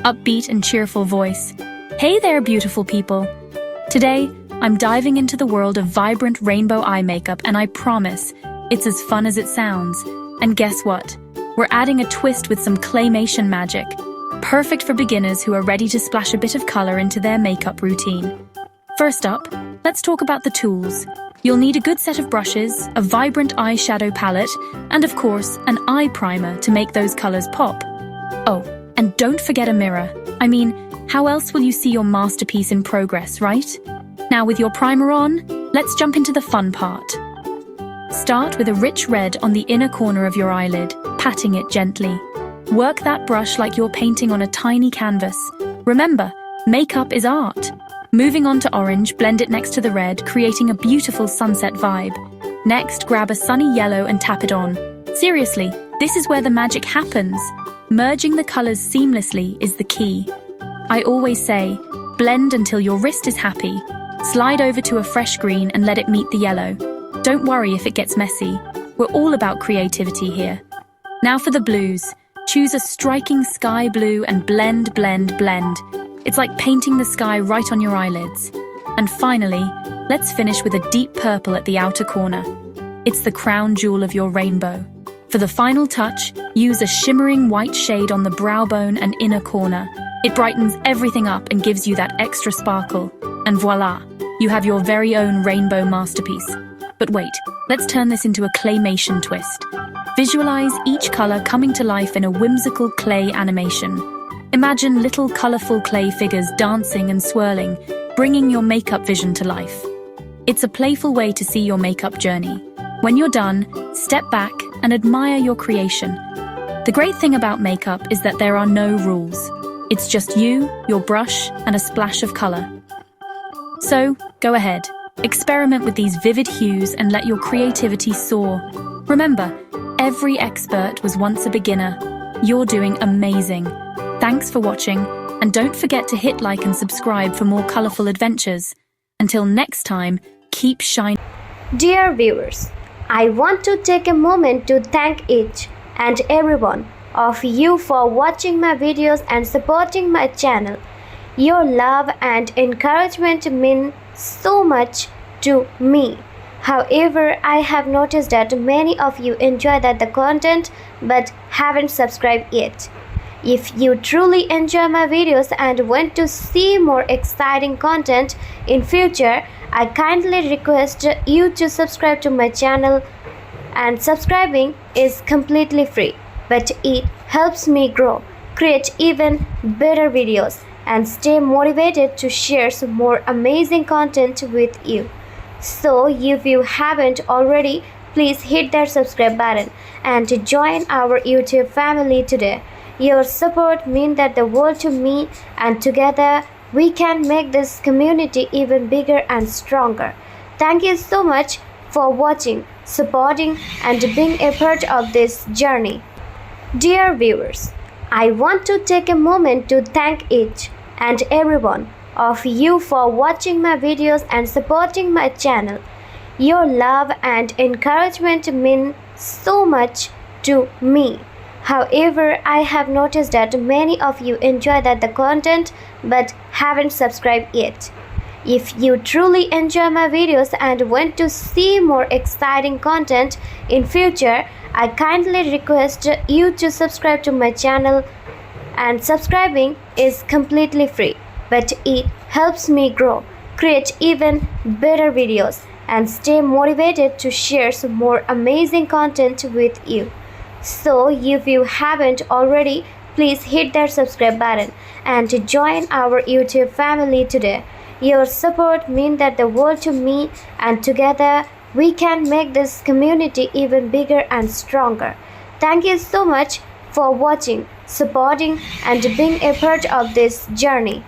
upbeat and cheerful voice. Hey there, beautiful people. Today, I'm diving into the world of vibrant rainbow eye makeup, and I promise it's as fun as it sounds. And guess what? We're adding a twist with some claymation magic, perfect for beginners who are ready to splash a bit of color into their makeup routine. First up, let's talk about the tools. You'll need a good set of brushes, a vibrant eyeshadow palette, and of course, an eye primer to make those colors pop. Oh, and don't forget a mirror. I mean, how else will you see your masterpiece in progress, right? Now with your primer on, let's jump into the fun part. Start with a rich red on the inner corner of your eyelid, patting it gently. Work that brush like you're painting on a tiny canvas. Remember, makeup is art. Moving on to orange, blend it next to the red, creating a beautiful sunset vibe. Next, grab a sunny yellow and tap it on. Seriously, this is where the magic happens. Merging the colors seamlessly is the key. I always say, blend until your wrist is happy. Slide over to a fresh green and let it meet the yellow. Don't worry if it gets messy. We're all about creativity here. Now for the blues. Choose a striking sky blue and blend, blend, blend. It's like painting the sky right on your eyelids. And finally, let's finish with a deep purple at the outer corner. It's the crown jewel of your rainbow. For the final touch, use a shimmering white shade on the brow bone and inner corner. It brightens everything up and gives you that extra sparkle. And voila, you have your very own rainbow masterpiece. But wait, let's turn this into a claymation twist. Visualize each color coming to life in a whimsical clay animation. Imagine little colorful clay figures dancing and swirling, bringing your makeup vision to life. It's a playful way to see your makeup journey. When you're done, step back and admire your creation. The great thing about makeup is that there are no rules. It's just you, your brush, and a splash of color. So, go ahead. Experiment with these vivid hues and let your creativity soar. Remember, every expert was once a beginner. You're doing amazing. Thanks for watching, and don't forget to hit like and subscribe for more colorful adventures. Until next time, keep shining. Dear viewers, I want to take a moment to thank each and every one of you for watching my videos and supporting my channel. Your love and encouragement mean so much to me. However, I have noticed that many of you enjoy the content but haven't subscribed yet. If you truly enjoy my videos and want to see more exciting content in future, I kindly request you to subscribe to my channel, and subscribing is completely free, but it helps me grow, create even better videos, and stay motivated to share some more amazing content with you. So if you haven't already, please hit that subscribe button and join our YouTube family today. Your support means the world to me, and together we can make this community even bigger and stronger. Thank you so much for watching, supporting, and being a part of this journey. Dear viewers, I want to take a moment to thank each and every one of you for watching my videos and supporting my channel. Your love and encouragement mean so much to me. However, I have noticed that many of you enjoy the content but haven't subscribed yet. If you truly enjoy my videos and want to see more exciting content in future, I kindly request you to subscribe to my channel, and subscribing is completely free, but it helps me grow, create even better videos, and stay motivated to share some more amazing content with you. So if you haven't already, please hit that subscribe button and join our YouTube family today. Your support means the world to me, and together we can make this community even bigger and stronger. Thank you so much for watching, supporting, and being a part of this journey.